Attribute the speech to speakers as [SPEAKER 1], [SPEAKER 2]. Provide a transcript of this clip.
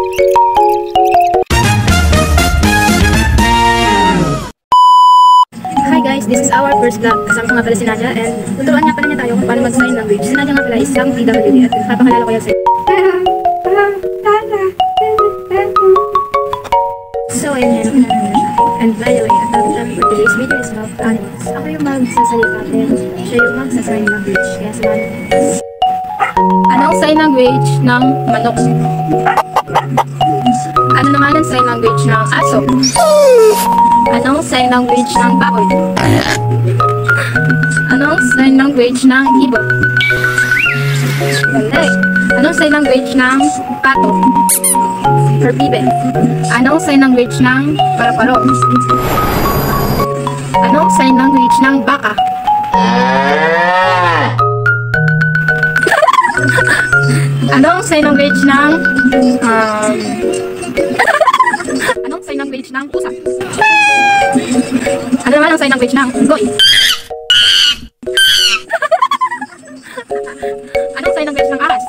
[SPEAKER 1] Hi guys, this is our first vlog. Kasama ko nga pala si Nadia and tuturuan nga pala niya tayo kung paano mag-sign language. Si Nadia nga pala is isang PWD at papakalala ko yan sa'yo. So ayun yan, and by the way, ang topic for today's video is about animals. Ako yung magsasalita and siya yung magsasign language. Kaya samahan natin.
[SPEAKER 2] Anong sign language ng manok? Ano naman ang sign language ng aso? Anong sign language ng baboy? Anong sign language ng ibon? Galing! Anong sign language ng pato? Herbibe. Anong sign language ng paru-paro? Anong sign language ng baka? Anong sign language ng anong sign language ng pusa? Ano naman ang sign language ng unggoy? Anong sign language ng aras?